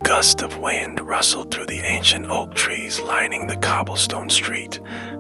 Gusts of wind rustled through the ancient oak trees lining the cobblestone street,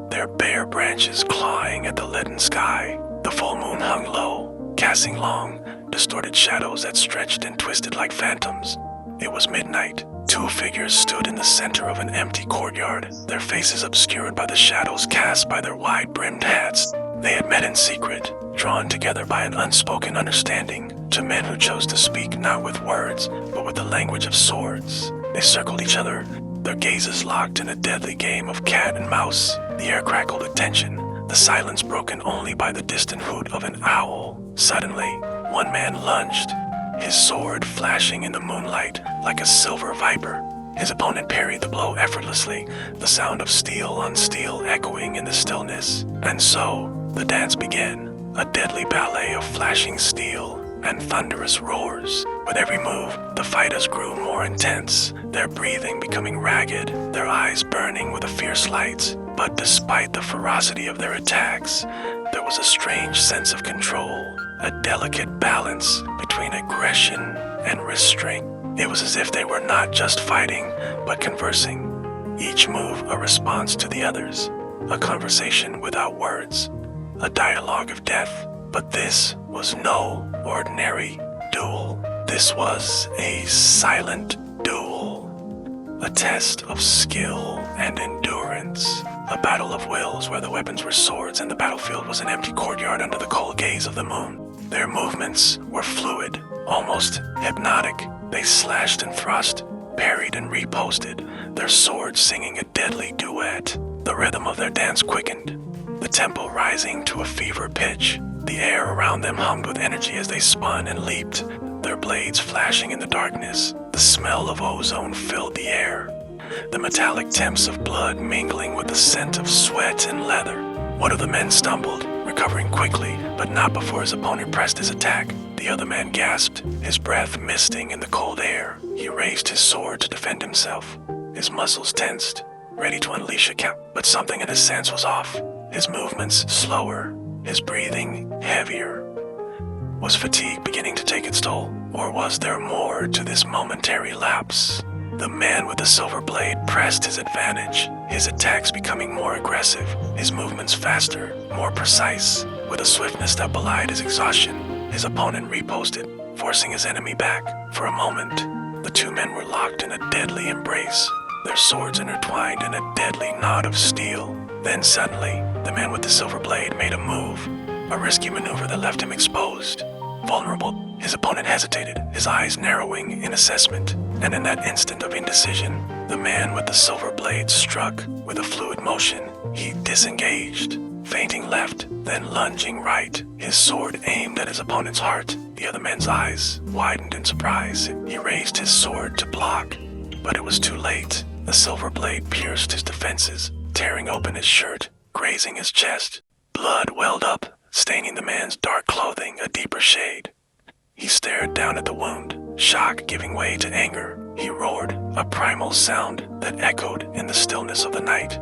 their bare branches clawing at the leaden sky. The full moon hung low, casting long, distorted shadows that stretched and twisted like phantoms. It was midnight. Two figures stood in the center of an empty courtyard, their faces obscured by the shadows cast by their wide-brimmed hats. They had met in secret, drawn together by an unspoken understanding, two men who chose to speak not with words, but with the language of swords. They circled each other, their gazes locked in a deadly game of cat and mouse. The air crackled with tension, the silence broken only by the distant hoot of an owl. Suddenly, one man lunged, his sword flashing in the moonlight like a silver viper. His opponent parried the blow effortlessly, the sound of steel on steel echoing in the stillness. And so, the dance began, a deadly ballet of flashing steel and thunderous roars. With every move, the fighters grew more intense, their breathing becoming ragged, their eyes burning with a fierce light. But despite the ferocity of their attacks, there was a strange sense of control, a delicate balance between aggression and restraint. It was as if they were not just fighting, but conversing, each move a response to the others, a conversation without words, a dialogue of death. But this was no ordinary duel. This was a silent duel, a test of skill and endurance, a battle of wills where the weapons were swords and the battlefield was an empty courtyard under the cold gaze of the moon. Their movements were fluid, almost hypnotic. They slashed and thrust, parried and riposted, their swords singing a deadly duet. The rhythm of their dance quickened, the tempo rising to a fever pitch. The air around them hummed with energy as they spun and leaped, their blades flashing in the darkness. The smell of ozone filled the air, the metallic temps of blood mingling with the scent of sweat and leather. One of the men stumbled, recovering quickly, but not before his opponent pressed his attack. The other man gasped, his breath misting in the cold air. He raised his sword to defend himself, his muscles tensed, ready to unleash a counter. But something in his sense was off, his movements slower, his breathing heavier. Was fatigue beginning to take its toll, or was there more to this momentary lapse? The man with the silver blade pressed his advantage, his attacks becoming more aggressive, his movements faster, more precise. With a swiftness that belied his exhaustion, his opponent riposted, forcing his enemy back. For a moment, the two men were locked in a deadly embrace, their swords intertwined in a deadly knot of steel. Then suddenly, the man with the silver blade made a move, a risky maneuver that left him exposed, vulnerable. His opponent hesitated, his eyes narrowing in assessment, and in that instant of indecision, the man with the silver blade struck with a fluid motion. He disengaged, feinting left, then lunging right, his sword aimed at his opponent's heart. The other man's eyes widened in surprise. He raised his sword to block, but it was too late. The silver blade pierced his defenses, tearing open his shirt, grazing his chest. Blood welled up, staining the man's dark clothing a deeper shade. He stared down at the wound, shock giving way to anger. He roared, a primal sound that echoed in the stillness of the night.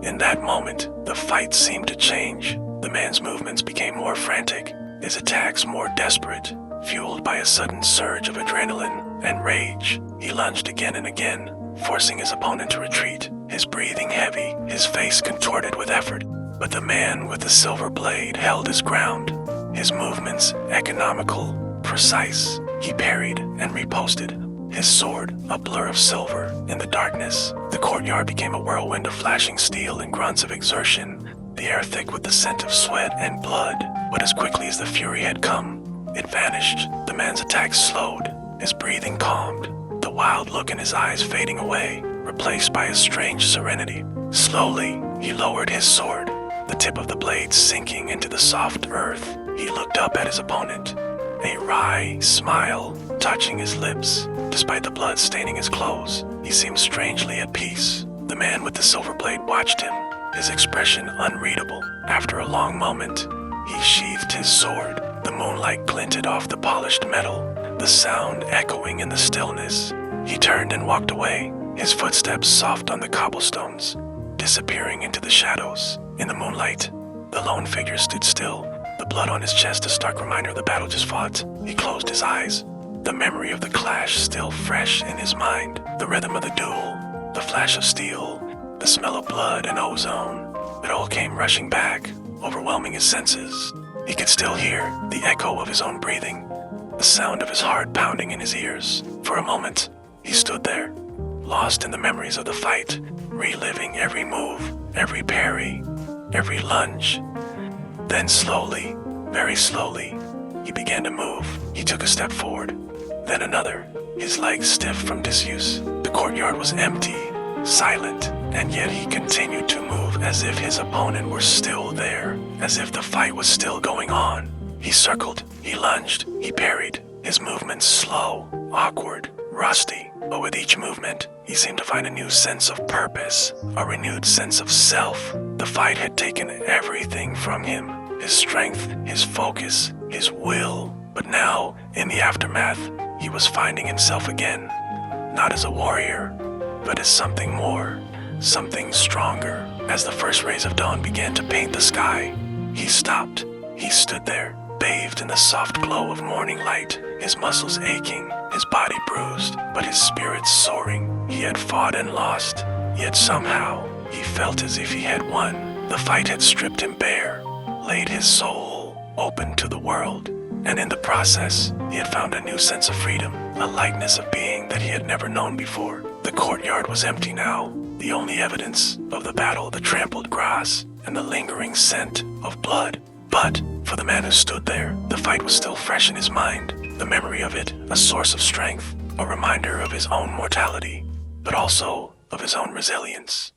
In that moment, the fight seemed to change. The man's movements became more frantic, his attacks more desperate, fueled by a sudden surge of adrenaline and rage. He lunged again and again, forcing his opponent to retreat, his breathing heavy, his face contorted with effort. But the man with the silver blade held his ground, his movements economical, precise. He parried and riposted, his sword a blur of silver in the darkness. The courtyard became a whirlwind of flashing steel and grunts of exertion, the air thick with the scent of sweat and blood. But as quickly as the fury had come, it vanished. The man's attacks slowed, his breathing calmed, the wild look in his eyes fading away, replaced by a strange serenity. Slowly, he lowered his sword, the tip of the blade sinking into the soft earth. He looked up at his opponent, a wry smile touching his lips. Despite the blood staining his clothes, he seemed strangely at peace. The man with the silver blade watched him, his expression unreadable. After a long moment, he sheathed his sword. The moonlight glinted off the polished metal, the sound echoing in the stillness. He turned and walked away, his footsteps soft on the cobblestones, disappearing into the shadows. In the moonlight, the lone figure stood still, the blood on his chest a stark reminder of the battle just fought. He closed his eyes, the memory of the clash still fresh in his mind. The rhythm of the duel, the flash of steel, the smell of blood and ozone. It all came rushing back, overwhelming his senses. He could still hear the echo of his own breathing, the sound of his heart pounding in his ears. For a moment, he stood there, lost in the memories of the fight, reliving every move, every parry, every lunge. Then slowly, very slowly, he began to move. He took a step forward, then another, his legs stiff from disuse. The courtyard was empty, silent, and yet he continued to move as if his opponent were still there, as if the fight was still going on. He circled, he lunged, he parried, his movements slow, awkward, rusty, but with each movement, he seemed to find a new sense of purpose, a renewed sense of self. The fight had taken everything from him, his strength, his focus, his will. But now, in the aftermath, he was finding himself again, not as a warrior, but as something more, something stronger. As the first rays of dawn began to paint the sky, he stopped. He stood there, bathed in the soft glow of morning light, his muscles aching, his body bruised, but his spirit soaring. He had fought and lost, yet somehow he felt as if he had won. The fight had stripped him bare, laid his soul open to the world, and in the process, he had found a new sense of freedom, a lightness of being that he had never known before. The courtyard was empty now, the only evidence of the battle, the trampled grass, and the lingering scent of blood. But for the man who stood there, the fight was still fresh in his mind, the memory of it a source of strength, a reminder of his own mortality, but also of his own resilience.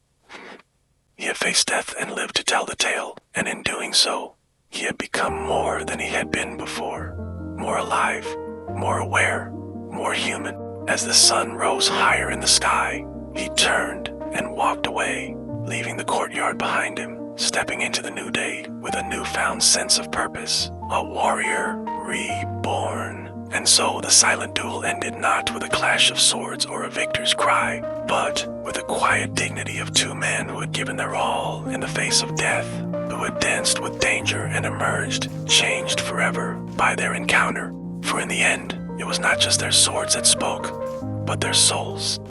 He had faced death and lived to tell the tale, and in doing so, he had become more than he had been before, more alive, more aware, more human. As the sun rose higher in the sky, he turned and walked away, leaving the courtyard behind him, stepping into the new day with a newfound sense of purpose, a warrior reborn. And so the silent duel ended not with a clash of swords or a victor's cry, but with the quiet dignity of two men who had given their all in the face of death, who had danced with danger and emerged, changed forever by their encounter. For in the end, it was not just their swords that spoke, but their souls.